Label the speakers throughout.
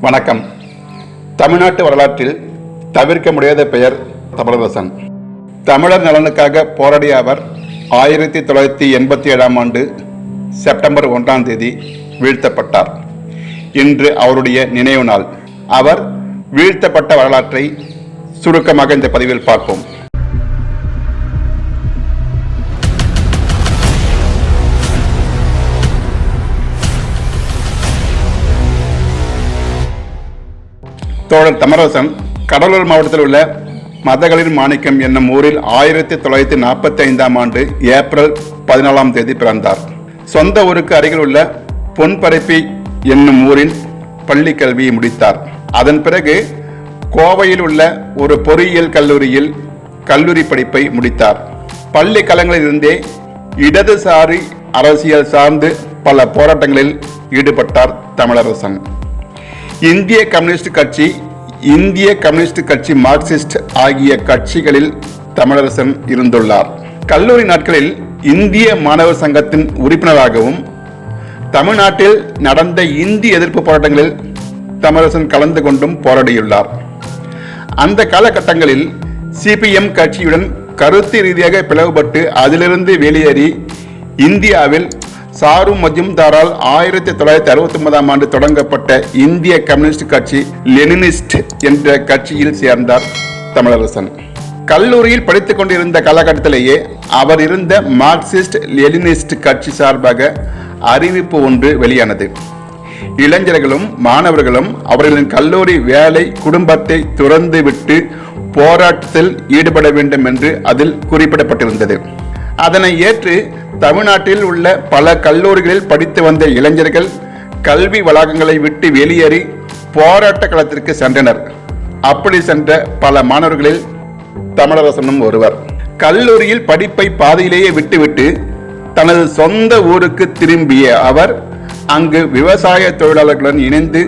Speaker 1: வணக்கம். தமிழ்நாட்டு வரலாற்றில் தவிர்க்க முடியாத பெயர் தமிழரசன். தமிழர் நலனுக்காக போராடிய அவர் 1987ஆம் ஆண்டு செப்டம்பர் 1ஆம் தேதி வீழ்த்தப்பட்டார். இன்று அவருடைய நினைவு நாள். அவர் வீழ்த்தப்பட்ட வரலாற்றை சுருக்கமாக இந்த பதிவில் பார்ப்போம். தோழர் தமிழரசன் கடலூர் மாவட்டத்தில் உள்ள மதகளிர் மாணிக்கம் என்னும் ஊரில் 1945ஆம் ஆண்டு ஏப்ரல் 14ஆம் தேதி பிறந்தார். சொந்த ஊருக்கு அருகில் உள்ள பொன்பரப்பி என்னும் ஊரில் பள்ளி கல்வியை முடித்தார். அதன் பிறகு கோவையில் உள்ள ஒரு பொறியியல் கல்லூரியில் கல்லூரி படிப்பை முடித்தார். பள்ளி காலங்களில் இருந்தே இடதுசாரி அரசியல் சார்ந்து பல போராட்டங்களில் ஈடுபட்டார் தமிழரசன். இந்திய கம்யூனிஸ்ட் கட்சி, மார்க்சிஸ்ட் ஆகிய கட்சிகளில் தமிழரசன் இருந்துள்ளார். கல்லூரி நாட்களில் இந்திய மாணவர் சங்கத்தின் உறுப்பினராகவும் தமிழ்நாட்டில் நடந்த இந்தி எதிர்ப்பு போராட்டங்களில் தமிழரசன் கலந்து கொண்டும் போராடியுள்ளார். அந்த காலகட்டங்களில் சிபிஎம் கட்சியுடன் கருத்து ரீதியாக பிளவுபட்டு அதிலிருந்து வெளியேறி இந்தியாவில் சாரு மஜும்தாரால் 1969ஆம் ஆண்டு தொடங்கப்பட்ட இந்திய கம்யூனிஸ்ட் கட்சி லெனினிஸ்ட் என்ற கட்சியில் சேர்ந்தார் தமிழரசன். கல்லூரியில் படித்துக் கொண்டிருந்த காலகட்டத்திலேயே அவர் இருந்த மார்க்சிஸ்ட் லெனினிஸ்ட் கட்சி சார்பாக அறிவிப்பு ஒன்று வெளியானது. இளைஞர்களும் மாணவர்களும் அவர்களின் கல்லூரி வேலை குடும்பத்தை துறந்துவிட்டு போராட்டத்தில் ஈடுபட வேண்டும் என்று அதில் குறிப்பிடப்பட்டிருந்தது. அதனை ஏற்று தமிழ்நாட்டில் உள்ள பல கல்லூரிகளில் படித்து வந்த இளைஞர்கள் கல்வி வளாகங்களை விட்டு வெளியேறி போராட்ட களத்திற்கு சென்றனர். அப்படி சென்ற பல மாணவர்களில் தமிழரசனும் ஒருவர். கல்லூரியில் படிப்பை பாதியிலேயே விட்டுவிட்டு தனது சொந்த ஊருக்கு திரும்பிய அவர் அங்கு விவசாய தொழிலாளர்களுடன் இணைந்து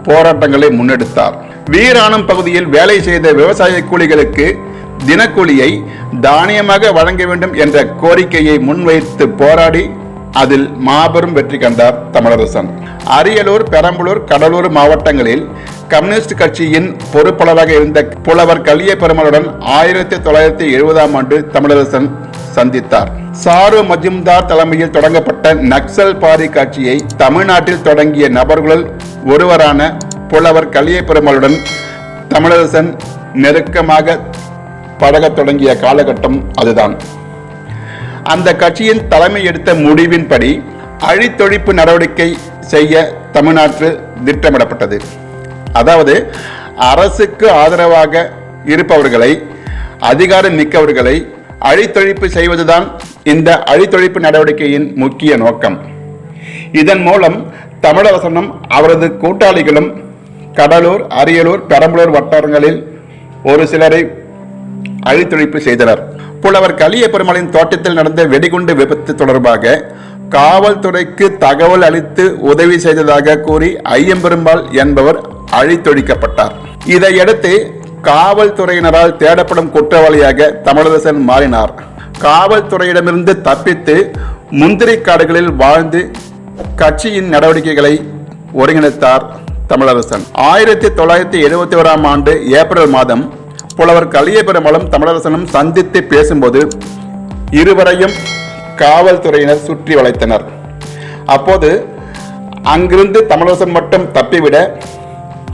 Speaker 1: போராட்டங்களை முன்னெடுத்தார். வீராணம் பகுதியில் வேலை செய்த விவசாய கூலிகளுக்கு தினக்கூலியை தானியமாக வழங்க வேண்டும் என்ற கோரிக்கையை முன்வைத்து போராடி அதில் மாபெரும் வெற்றி கண்டார் தமிழரசன். அரியலூர், பெரம்பலூர், கடலூர் மாவட்டங்களில் கம்யூனிஸ்ட் கட்சியின் பொறுப்பாளராக இருந்த புலவர் கலிய பெருமாளுடன் 1970ஆம் ஆண்டு தமிழரசன் சந்தித்தார். சாரு மஜும்தார் தலைமையில் தொடங்கப்பட்ட நக்சல் பாரி கட்சியை தமிழ்நாட்டில் தொடங்கிய நபர்களுள் ஒருவரான புலவர் கலிய பெருமாளுடன் தமிழரசன் நெருக்கமாக பழகத் தொடங்கிய காலகட்டம் அதுதான். அந்த கட்சியின் தலைமை எடுத்த முடிவின்படி அழித்தொழிப்பு நடவடிக்கை செய்ய தமிழ்நாட்டில் திட்டமிடப்பட்டது. அதாவது அரசுக்கு ஆதரவாக இருப்பவர்களை, அதிகாரம் மிக்கவர்களை அழித்தொழிப்பு செய்வதுதான் இந்த அழித்தொழிப்பு நடவடிக்கையின் முக்கிய நோக்கம். இதன் மூலம் தமிழரசனும் அவரது கூட்டாளிகளும் கடலூர், அரியலூர், பெரம்பலூர் வட்டாரங்களில் ஒரு சிலரை அழித்தொழிப்பு செய்தனர். புலவர் கலிய பெருமாளின் தோட்டத்தில் நடந்த வெடிகுண்டு விபத்து தொடர்பாக காவல்துறைக்கு தகவல் அளித்து உதவி செய்ததாக கூறி ஐயம்பெருமாள் என்பவர் அழித்தொழிக்கப்பட்டார். இதையடுத்து காவல்துறையினரால் தேடப்படும் குற்றவாளியாக தமிழரசன் மாறினார். காவல்துறையிடமிருந்து தப்பித்து முந்திரி காடுகளில் வாழ்ந்து கட்சியின் நடவடிக்கைகளை ஒருங்கிணைத்தார் தமிழரசன். 1971ஆம் ஆண்டு ஏப்ரல் மாதம் புலவர் கலிய பெருமாளும் தமிழரசனும் சந்தித்து பேசும்போது இருவரையும் காவல்துறையினர் சுற்றி வளைத்தனர். அப்போது அங்கிருந்து தமிழரசன் மட்டும் தப்பிவிட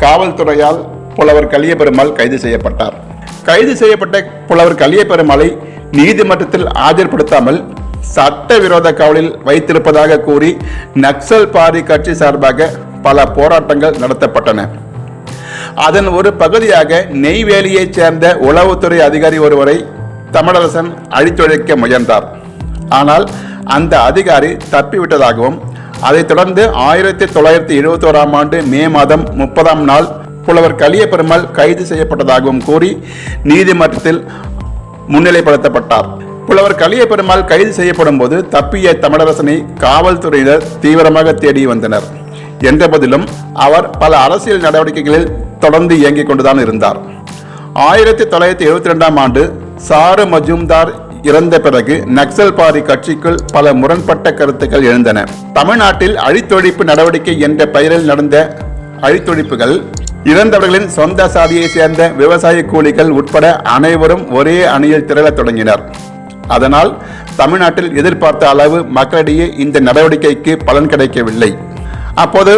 Speaker 1: காவல்துறையால் புலவர் கலிய பெருமாள் கைது செய்யப்பட்டார். கைது செய்யப்பட்ட புலவர் கலிய பெருமாளை நீதிமன்றத்தில் ஆஜர்படுத்தாமல் சட்டவிரோத காவலில் வைத்திருப்பதாக கூறி நக்சல் பாரி கட்சி சார்பாக பல போராட்டங்கள் நடத்தப்பட்டன. அதன் ஒரு பகுதியாக நெய்வேலியைச் சேர்ந்த உளவுத்துறை அதிகாரி ஒருவரை தமிழரசன் அழித்தொழிக்க முயன்றார். ஆனால் அந்த அதிகாரி தப்பிவிட்டதாகவும் அதைத் தொடர்ந்து 1971ஆம் ஆண்டு மே மாதம் 30ஆம் நாள் புலவர் கலிய பெருமாள் கைது செய்யப்பட்டதாகவும் கூறி நீதிமன்றத்தில் முன்னிலைப்படுத்தப்பட்டார். புலவர் கலிய பெருமாள் கைது செய்யப்படும் போது தப்பிய தமிழரசனை காவல்துறையினர் தீவிரமாக தேடி வந்தனர். என்ற போதிலும் அவர் பல அரசியல் நடவடிக்கைகளில் தொடர்ந்து இயங்கிக் கொண்டுதான் இருந்தார். 1972ஆம் ஆண்டு சாரு மஜும்தார் இறந்த பிறகு நக்சல் பாரி கட்சிக்குள் பல முரண்பட்ட கருத்துக்கள் எழுந்தன. தமிழ்நாட்டில் அழித்தொழிப்பு நடவடிக்கை என்ற பெயரில் நடந்த அழித்தொழிப்புகள் இறந்தவர்களின் சொந்த சாதியை சேர்ந்த விவசாய கூலிகள் உட்பட அனைவரும் ஒரே அணியில் திரளத் தொடங்கினர். அதனால் தமிழ்நாட்டில் எதிர்பார்த்த அளவு மக்களிடையே இந்த நடவடிக்கைக்கு பலன் கிடைக்கவில்லை. அப்போது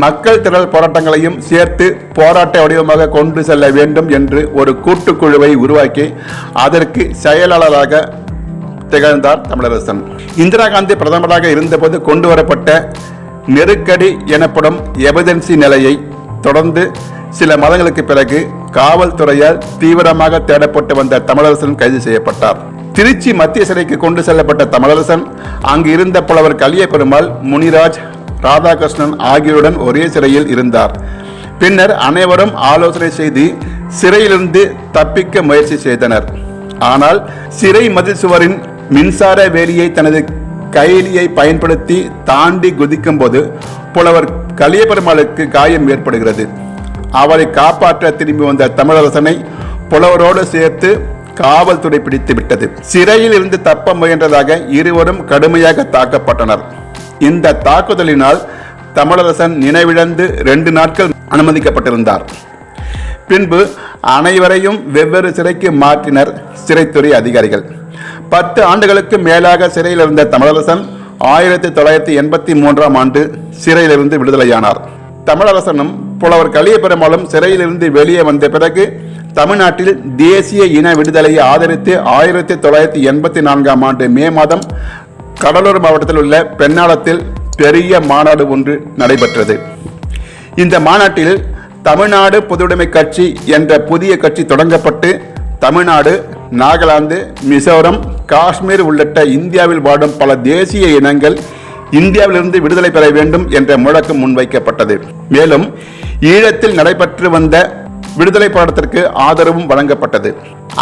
Speaker 1: மக்கள் திரள் போராட்டங்களையும் சேர்த்து போராட்ட வடிவமாக கொண்டு செல்ல வேண்டும் என்று ஒரு கூட்டுக்குழுவை உருவாக்கி அதற்கு செயலாளராக திகழ்ந்தார் தமிழரசன். இந்திரா காந்தி பிரதமராக இருந்தபோது கொண்டு வரப்பட்ட நெருக்கடி எனப்படும் எமர்ஜென்சி நிலையை தொடர்ந்து சில மாதங்களுக்கு பிறகு காவல்துறையால் தீவிரமாக தேடப்பட்டு வந்த தமிழரசன் கைது செய்யப்பட்டார். திருச்சி மத்திய சிறைக்கு கொண்டு செல்லப்பட்ட தமிழரசன் அங்கு இருந்த புலவர் கலியபெருமாள், முனிராஜ், ராதாகிருஷ்ணன் ஆகியோருடன் ஒரே சிறையில் இருந்தார். பின்னர் அனைவரும் ஆலோசனை செய்து சிறையிலிருந்து தப்பிக்க முயற்சி செய்தனர். ஆனால் சிறை மதில் சுவரின் மின்சார வேலியை தனது கைலியை பயன்படுத்தி தாண்டி குதிக்கும் போது புலவர் கலியபெருமாளுக்கு காயம் ஏற்படுகிறது. அவரை காப்பாற்ற திரும்பி வந்த தமிழரசனை புலவரோடு சேர்த்து காவல்துறை பிடித்து விட்டது. சிறையில் இருந்து தப்ப முயன்றதாக இருவரும் கடுமையாக தாக்கப்பட்டனர். இந்த தாக்குதலினால் தமிழரசன் நினைவிழந்து 2 நாட்கள் அனுமதிக்கப்பட்டிருந்தார். பின்பு அனைவரையும் வெவ்வேறு சிறைக்கு மாற்றினர் சிறைத்துறை அதிகாரிகள். 10 ஆண்டுகளுக்கு மேலாக சிறையில் இருந்த தமிழரசன் 1983ஆம் ஆண்டு சிறையிலிருந்து விடுதலையானார். தமிழரசனும் புலவர் கலியபெருமாளும் சிறையிலிருந்து வெளியே வந்த பிறகு தமிழ்நாட்டில் தேசிய இன விடுதலையை ஆதரித்து 1984ஆம் ஆண்டு மே மாதம் கடலூர் மாவட்டத்தில் உள்ள பெண்ணாளத்தில் பெரிய மாநாடு ஒன்று நடைபெற்றது. இந்த மாநாட்டில் தமிழ்நாடு பொதுவுடைமை கட்சி என்ற புதிய கட்சி தொடங்கப்பட்டு தமிழ்நாடு, நாகாலாந்து, மிசோரம், காஷ்மீர் உள்ளிட்ட இந்தியாவில் வாழும் பல தேசிய இனங்கள் இந்தியாவிலிருந்து விடுதலை பெற வேண்டும் என்ற முழக்கம் முன்வைக்கப்பட்டது. மேலும் ஈழத்தில் நடைபெற்று வந்த விடுதலை போராட்டத்திற்கு ஆதரவும் வழங்கப்பட்டது.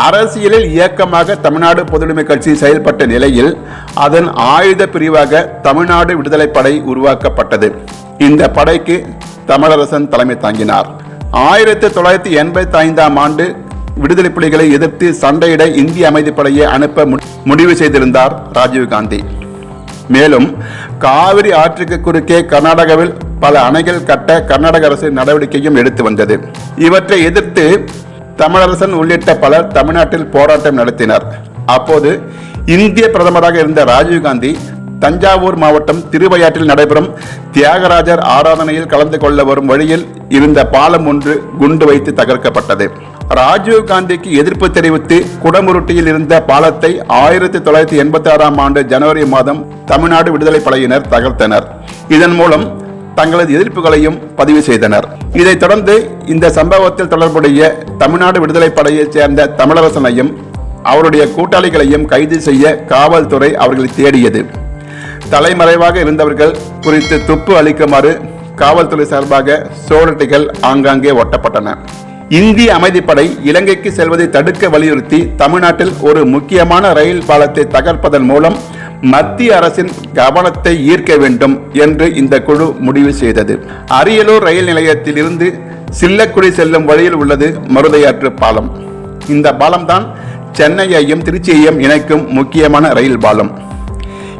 Speaker 1: அரசியலில் இயக்கமாக தமிழ்நாடு பொதுவுடைமை கட்சி செயல்பட்ட நிலையில் அதன் ஆயுத பிரிவாக தமிழ்நாடு விடுதலை படை உருவாக்கப்பட்டது. இந்த படைக்கு தமிழரசன் தலைமை தாங்கினார். 1985ஆம் ஆண்டு விடுதலை புலிகளை எதிர்த்து சண்டையிட இந்திய அமைதிப்படையை அனுப்ப முடிவு செய்திருந்தார் ராஜீவ்காந்தி. மேலும் காவிரி ஆற்றுக்கு குறுக்கே கர்நாடகாவில் பல அணைகள் கட்ட கர்நாடக அரசு நடவடிக்கையும் எடுத்து வந்தது. இவற்றை எதிர்த்து தமிழரசன் உள்ளிட்ட பலர் தமிழ்நாட்டில் போராட்டம் நடத்தினர். அப்போது இந்திய பிரதமராக இருந்த ராஜீவ்காந்தி தஞ்சாவூர் மாவட்டம் திருவையாற்றில் நடைபெறும் தியாகராஜர் ஆராதனையில் கலந்து கொள்ள வரும் வழியில் இருந்த பாலம் ஒன்று குண்டு வைத்து தகர்க்கப்பட்டது. ராஜீவ்காந்திக்கு எதிர்ப்பு தெரிவித்து குடமுருட்டியில் இருந்த பாலத்தை 1986ஆம் ஆண்டு ஜனவரி மாதம் தமிழ்நாடு விடுதலை படையினர் தகர்த்தனர். இதன் மூலம் தங்களது எதிர்ப்புகளையும் பதிவு செய்தனர். இதைத் தொடர்ந்து இந்த சம்பவத்தில் தொடர்புடைய தமிழ்நாடு விடுதலை படையைச் சேர்ந்த தமிழரசனையும் அவருடைய கூட்டாளிகளையும் கைது செய்ய காவல்துறை அவர்களை தேடியது. தலைமறைவாக இருந்தவர்கள் குறித்து துப்பு அளிக்குமாறு காவல்துறை சார்பாக சுவரொட்டிகள் ஆங்காங்கே ஒட்டப்பட்டன. இந்திய அமைதிப்படை இலங்கைக்கு செல்வதை தடுக்க வலியுறுத்தி தமிழ்நாட்டில் ஒரு முக்கியமான ரயில் பாலத்தை தகர்ப்பதன் மூலம் மத்திய அரசின் கவனத்தை ஈர்க்க வேண்டும் என்று இந்த குழு முடிவு செய்தது. அரியலூர் ரயில் நிலையத்தில் இருந்து சில்லக்குடி செல்லும் வழியில் உள்ளது மருதையாற்று பாலம். இந்த பாலம்தான் சென்னையையும் திருச்சியையும் இணைக்கும் முக்கியமான ரயில் பாலம்.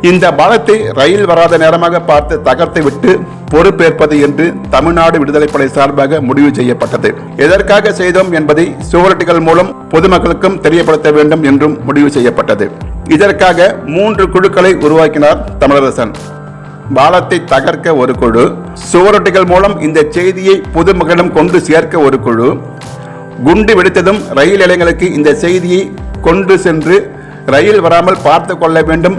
Speaker 1: இந்த பாலத்தை ரயில் வராத நேரமாக பார்த்து தகர்த்து விட்டு பொறுப்பேற்பது என்று தமிழ்நாடு விடுதலை படை சார்பாக முடிவு செய்யப்பட்டது. எதற்காக செய்தோம் என்பதை சுவரொட்டிகள் மூலம் பொதுமக்களுக்கும் தெரியப்படுத்த வேண்டும் என்றும் முடிவு செய்யப்பட்டது. இதற்காக 3 குழுக்களை உருவாக்கினார் தமிழரசன். பாலத்தை தகர்க்க ஒரு குழு, சுவரொட்டிகள் மூலம் இந்த செய்தியை பொதுமக்களிடம் கொண்டு சேர்க்க ஒரு குழு, குண்டு வெடித்ததும் ரயில் நிலையங்களுக்கு இந்த செய்தியை கொண்டு சென்று ரயில் வராமல் பார்த்து கொள்ள வேண்டும்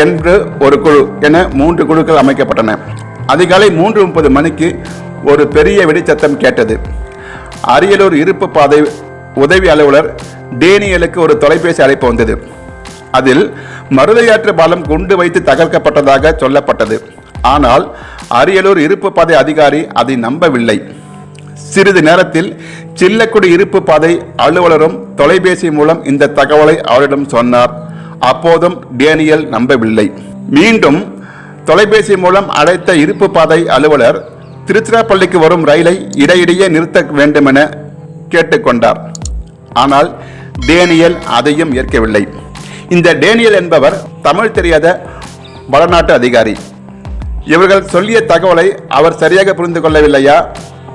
Speaker 1: என்று ஒரு குழு என 3 குழுக்கள் அமைக்கப்பட்டன. அதிகாலை 3:30 மணிக்கு ஒரு பெரிய வெடிச்சத்தம் கேட்டது. அரியலூர் இருப்பு பாதை உதவி அலுவலர் டேனியலுக்கு ஒரு தொலைபேசி அழைப்பு வந்தது. அதில் மருதையாற்று பாலம் குண்டு வைத்து தகர்க்கப்பட்டதாக சொல்லப்பட்டது. ஆனால் அரியலூர் இருப்பு பாதை அதிகாரி அதை நம்பவில்லை. சிறிது நேரத்தில் சில்லக்குடி இருப்பு பாதை அலுவலரும் தொலைபேசி மூலம் இந்த தகவலை அவரிடம் சொன்னார். அப்போதும் டேனியல் நம்பவில்லை. மீண்டும் தொலைபேசி மூலம் அழைத்த இருப்பு பாதை அலுவலர் திருச்சிராப்பள்ளிக்கு வரும் ரயிலை இடையிடையே நிறுத்த வேண்டுமென கேட்டுக்கொண்டார். ஆனால் டேனியல் அதையும் ஏற்கவில்லை. இந்த டேனியல் என்பவர் தமிழ் தெரியாத வடநாட்டு அதிகாரி. இவர்கள் சொல்லிய தகவலை அவர் சரியாக புரிந்து கொள்ளவில்லையா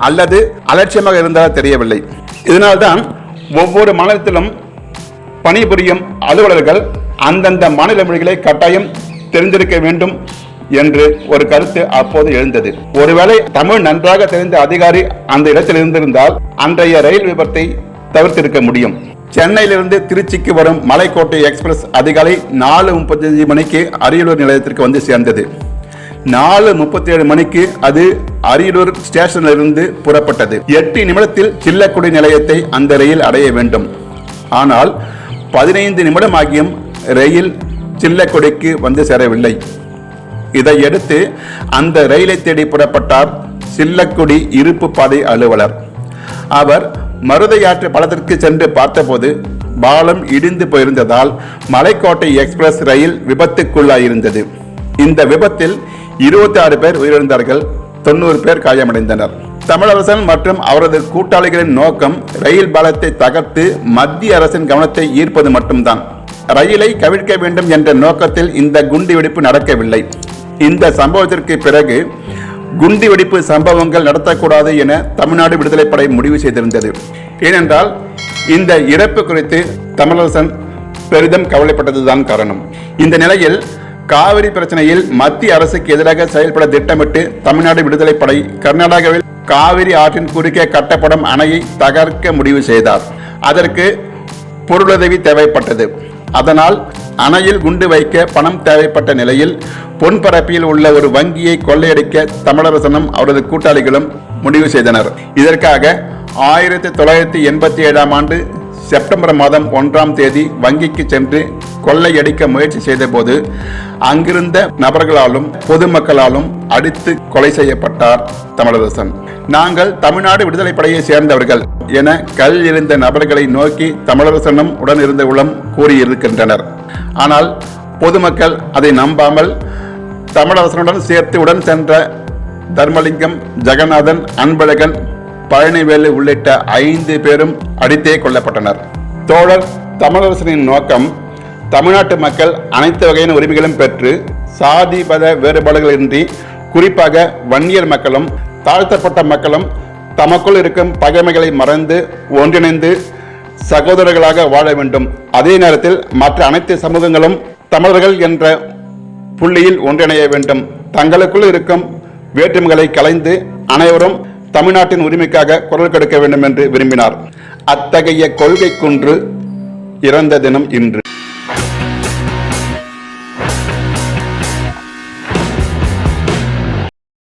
Speaker 1: அல்லது அலட்சியமாக இருந்தால் தெரியவில்லை. இதனால்தான் ஒவ்வொரு மாநிலத்திலும் பணிபுரியும் அலுவலர்கள் அந்தந்த மாநில மொழிகளை கட்டாயம் தெரிந்திருக்க வேண்டும் என்று ஒரு கருத்து அப்போது எழுந்தது. ஒருவேளை தமிழ் நன்றாக தெரிந்த அதிகாரி அந்த இடத்தில் இருந்திருந்தால் அன்றைய ரயில் விபத்தை தவிர்த்திருக்க முடியும். சென்னையிலிருந்து திருச்சிக்கு வரும் மலைக்கோட்டை எக்ஸ்பிரஸ் அதிகாலை 4:35 மணிக்கு அரியலூர் நிலையத்திற்கு வந்து சேர்ந்தது. 4:37 மணிக்கு அது அரியலூர் ஸ்டேஷனிலிருந்து புறப்பட்டது. 8 நிமிடத்தில் சில்லக்குடி நிலையத்தை அந்த ரயில் அடைய வேண்டும். ஆனால் 15 நிமிடம் ஆகியும் ரயில் சில்லக்குடிக்கு வந்து சேரவில்லை. இதையடுத்து அந்த ரயிலை தேடி புறப்பட்டார் சில்லக்குடி இருப்பு பாதை அலுவலர். அவர் மருதையாற்று பாலத்திற்கு சென்று பார்த்தபோது பாலம் இடிந்து போயிருந்ததால் மலைக்கோட்டை எக்ஸ்பிரஸ் ரயில் விபத்துக்குள்ளாயிருந்தது. இந்த விபத்தில் 26 பேர் உயிரிழந்தார்கள், 90 பேர் காயமடைந்தனர். தமிழரசன் மற்றும் அவரது கூட்டாளிகளின் நோக்கம் ரயில் பாலத்தை தகர்த்து மத்திய அரசின் கவனத்தை ஈர்ப்பது மட்டும்தான். ரயிலை கவிழ்க்க வேண்டும் என்ற நோக்கத்தில் இந்த குண்டுவெடிப்பு நடக்கவில்லை. இந்த சம்பவத்திற்கு பிறகு குண்டுவெடிப்பு சம்பவங்கள் நடத்தக்கூடாது என தமிழ்நாடு விடுதலை படை முடிவு செய்திருந்தது. ஏனென்றால் இந்த இறப்பு குறித்து தமிழரசன் பெரிதும் கவலைப்பட்டதுதான் காரணம். இந்த நிலையில் காவிரி பிரச்சனையில் மத்திய அரசுக்கு எதிராக செயல்பட திட்டமிட்டு தமிழ்நாடு விடுதலை படை கர்நாடகாவில் காவிரி ஆற்றின் குறுக்கே கட்டப்படும் அணையை தகர்க்க முடிவு செய்தார். அதற்கு பொருளுதவி தேவைப்பட்டது. அதனால் அணையில் குண்டு வைக்க பணம் தேவைப்பட்ட நிலையில் பொன்பரப்பில் உள்ள ஒரு வங்கியை கொள்ளையடிக்க தமிழரசனும் அவரது கூட்டாளிகளும் முடிவு செய்தனர். இதற்காக 1987 ஆண்டு செப்டம்பர் மாதம் 1ஆம் தேதி வங்கிக்கு சென்று கொள்ளையடிக்க முயற்சி செய்த போது அங்கிருந்த நபர்களாலும் பொதுமக்களாலும் அடித்து கொலை செய்யப்பட்டார் தமிழரசன். நாங்கள் தமிழ்நாடு விடுதலை படையை சேர்ந்தவர்கள் என கல் இருந்த நபர்களை நோக்கி தமிழரசனும் உடன் இருந்தவர்களும் கூறியிருக்கின்றனர். ஆனால் பொதுமக்கள் அதை நம்பாமல் தமிழரசனுடன் சேர்த்து உடன் சென்ற தர்மலிங்கம், ஜெகநாதன், அன்பழகன், பழனிவேலு உள்ளிட்ட 5 பேரும் அடித்தே கொல்லப்பட்டனர். தோழர் தமிழரசனின் நோக்கம் தமிழ்நாட்டு மக்கள் அனைத்து வகையான உரிமைகளும் பெற்று சாதி மத வேறுபாடுகளின்றி குறிப்பாக வன்னியர் மக்களும் தாழ்த்தப்பட்ட மக்களும் தமக்குள் இருக்கும் பகைமைகளை மறந்து ஒன்றிணைந்து சகோதரர்களாக வாழ வேண்டும். அதே நேரத்தில் மற்ற அனைத்து சமூகங்களும் தமிழர்கள் என்ற புள்ளியில் ஒன்றிணைய வேண்டும். தங்களுக்குள் இருக்கும் வேற்றுமைகளை கலைந்து அனைவரும் தமிழ்நாட்டின் உரிமைக்காக குரல் கொடுக்க வேண்டும் என்று விரும்பினார். அத்தகைய கொள்கை குன்று இறந்த தினம் இன்று.